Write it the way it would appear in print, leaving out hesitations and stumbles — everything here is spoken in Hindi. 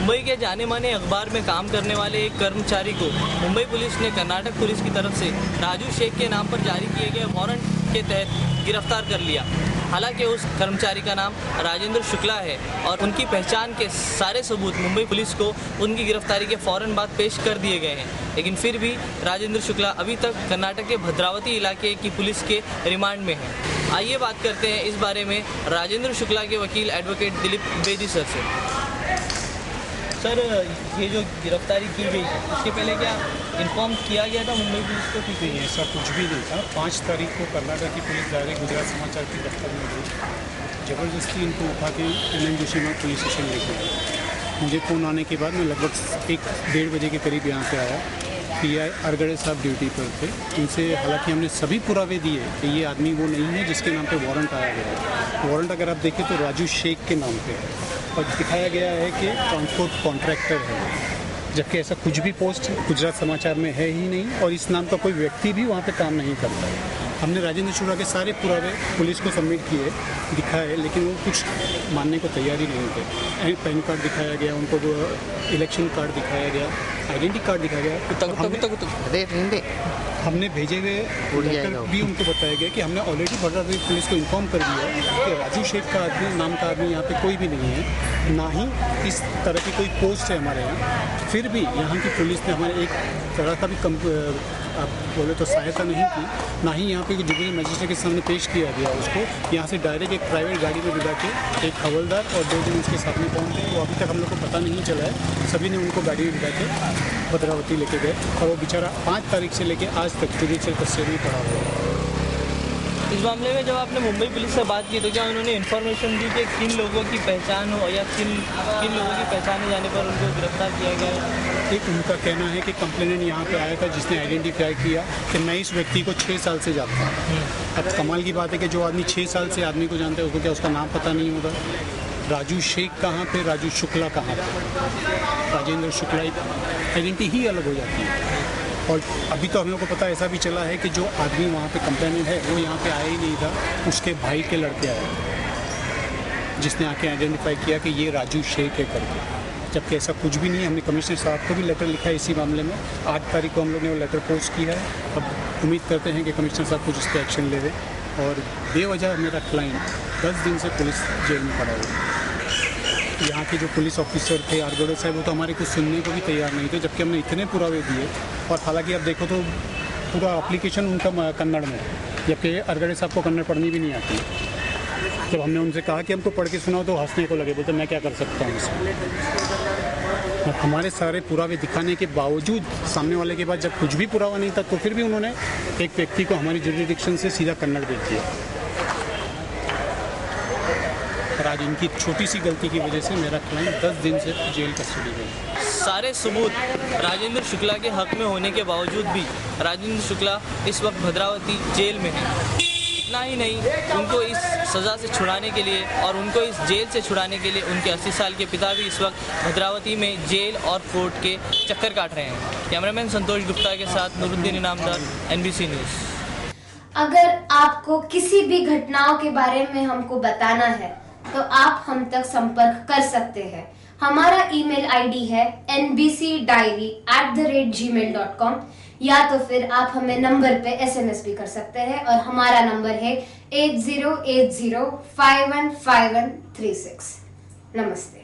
मुंबई के जाने माने अखबार में काम करने वाले एक कर्मचारी को मुंबई पुलिस ने कर्नाटक पुलिस की तरफ से राजू शेख के नाम पर जारी किए गए वारंट के तहत गिरफ्तार कर लिया। हालांकि उस कर्मचारी का नाम राजेंद्र शुक्ला है और उनकी पहचान के सारे सबूत मुंबई पुलिस को उनकी गिरफ्तारी के फ़ौरन बाद पेश कर दिए गए हैं, लेकिन फिर भी राजेंद्र शुक्ला अभी तक कर्नाटक के भद्रावती इलाके की पुलिस के रिमांड में है। आइए बात करते हैं इस बारे में राजेंद्र शुक्ला के वकील एडवोकेट दिलीप बेदी सर से। सर, ये जो गिरफ्तारी की गई है उसके पहले क्या इन्फॉर्म किया गया था मुंबई पुलिस को? ठीक है, ऐसा कुछ भी नहीं था। 5 तारीख को कर्नाटक की पुलिस डायरेक्ट गुजरात समाचार के दफ्तर में गई, ज़बरदस्ती इनको उठा के NN जोशीमा पुलिस स्टेशन लेके गए। मुझे फ़ोन आने के बाद मैं लगभग 1-1:30 बजे के करीब यहाँ पे आया। PI अरगड़े साहब ड्यूटी पर थे। इनसे हालांकि हमने सभी पुरावे दिए कि ये आदमी वो नहीं है जिसके नाम पे वारंट आया गया है। वारंट अगर आप देखें तो राजू शेख के नाम पे है और दिखाया गया है कि ट्रांसपोर्ट कॉन्ट्रैक्टर है, जबकि ऐसा कुछ भी पोस्ट गुजरात समाचार में है ही नहीं और इस नाम का कोई व्यक्ति भी वहाँ पे काम नहीं करता है। हमने राजेंद्र शुक्ला के सारे पुरावे पुलिस को सबमिट किए, दिखाए, लेकिन वो कुछ मानने को तैयार ही नहीं थे। पैन कार्ड दिखाया गया उनको, इलेक्शन कार्ड दिखाया गया, आइडेंटिटी कार्ड दिखाया गया। हमने भेजे हुए लेटर भी उनको बताया गया कि हमने ऑलरेडी भद्रावती पुलिस को इन्फॉर्म कर दिया कि राजू शेख का आदमी नाम का आदमी यहाँ पे कोई भी नहीं है, ना ही इस तरह की कोई पोस्ट है हमारे यहाँ। फिर भी यहाँ की पुलिस ने हमारे एक तरह का भी आप बोले तो सहायता नहीं की, ना ही यहाँ पे जुबिली मजिस्ट्रेट के सामने पेश किया गया उसको। यहाँ से डायरेक्ट एक प्राइवेट गाड़ी में बिठा के एक हवलदार और 2 जन उसके साथ में पहुँचे। वो अभी तक हम लोग को पता नहीं चला है। सभी ने उनको गाड़ी में बिठा के भद्रावती लेके गए और वो बेचारा 5 तारीख से लेके आज तक जुडिशियल कस्टडी में पड़ा हुआ है। इस मामले में जब आपने मुंबई पुलिस से बात की तो क्या उन्होंने इन्फॉर्मेशन दी कि किन लोगों की पहचान हो या किन लोगों की पहचाने जाने पर उनको गिरफ्तार किया गया है? एक उनका कहना है कि कंप्लेनेंट यहाँ पे आया था जिसने आइडेंटिफाई किया कि मैं इस व्यक्ति को 6 साल से जानता हूँ। अब कमाल की बात है कि जो आदमी 6 साल से आदमी को जानता है उसको क्या उसका नाम पता नहीं होगा? राजू शेख कहाँ पे, राजू शुक्ला कहाँ पे? राजेंद्र शुक्ला आइडेंटिटी ही अलग हो जाती है। और अभी तो हम लोग को पता ऐसा भी चला है कि जो आदमी वहाँ पे कंप्लेनेंट है वो यहाँ पे आया ही नहीं था, उसके भाई के लड़के आए जिसने आके आइडेंटिफाई किया कि ये राजू शेख है करके, जबकि ऐसा कुछ भी नहीं है। हमने कमिश्नर साहब को भी लेटर लिखा है इसी मामले में। 8 तारीख को हम लोग ने वो लेटर पोस्ट किया है। अब उम्मीद करते हैं कि कमिश्नर साहब कुछ उस पर एक्शन ले दें। और बेवजह मेरा क्लाइंट 10 दिन से पुलिस जेल में पड़ा हुआ है। यहाँ के जो पुलिस ऑफिसर थे अरगड़े साहब, वो तो हमारे कुछ सुनने को भी तैयार नहीं थे, जबकि हमने इतने पुरावे दिए। और हालांकि आप देखो तो पूरा एप्लीकेशन उनका कन्नड़ में है, जबकि अरगड़े साहब को कन्नड़ पढ़नी भी नहीं आती। जब हमने उनसे कहा कि हमको पढ़ के सुनाओ तो हंसने को लगे, बोलते मैं क्या कर सकता हूँ इसमें। हमारे सारे पुरावे दिखाने के बावजूद सामने वाले के पास जब कुछ भी पुरावा नहीं था तो फिर भी उन्होंने एक व्यक्ति को हमारी जुरिडिक्शन से सीधा कन्नड़ भेज दिया। और आज इनकी छोटी सी गलती की वजह से मेरा क्लाइंट 10 दिन से जेल कस्टडी में। सारे सबूत राजेंद्र शुक्ला के हक में होने के बावजूद भी राजेंद्र शुक्ला इस वक्त भद्रावती जेल में है। इतना ही नहीं, उनको इस सज़ा से छुड़ाने के लिए और उनको इस जेल से छुड़ाने के लिए उनके 80 साल के पिता भी इस वक्त भद्रावती में जेल और कोर्ट के चक्कर काट रहे हैं। कैमरामैन संतोष गुप्ता के साथ नूरुद्दीन इनामदार, NBC न्यूज़। अगर आपको किसी भी घटनाओं के बारे में हमको बताना है तो आप हम तक संपर्क कर सकते हैं। हमारा ईमेल ID है nbcdiary@gmail.com या तो फिर आप हमें नंबर पे SMS भी कर सकते हैं और हमारा नंबर है 8080515136। नमस्ते।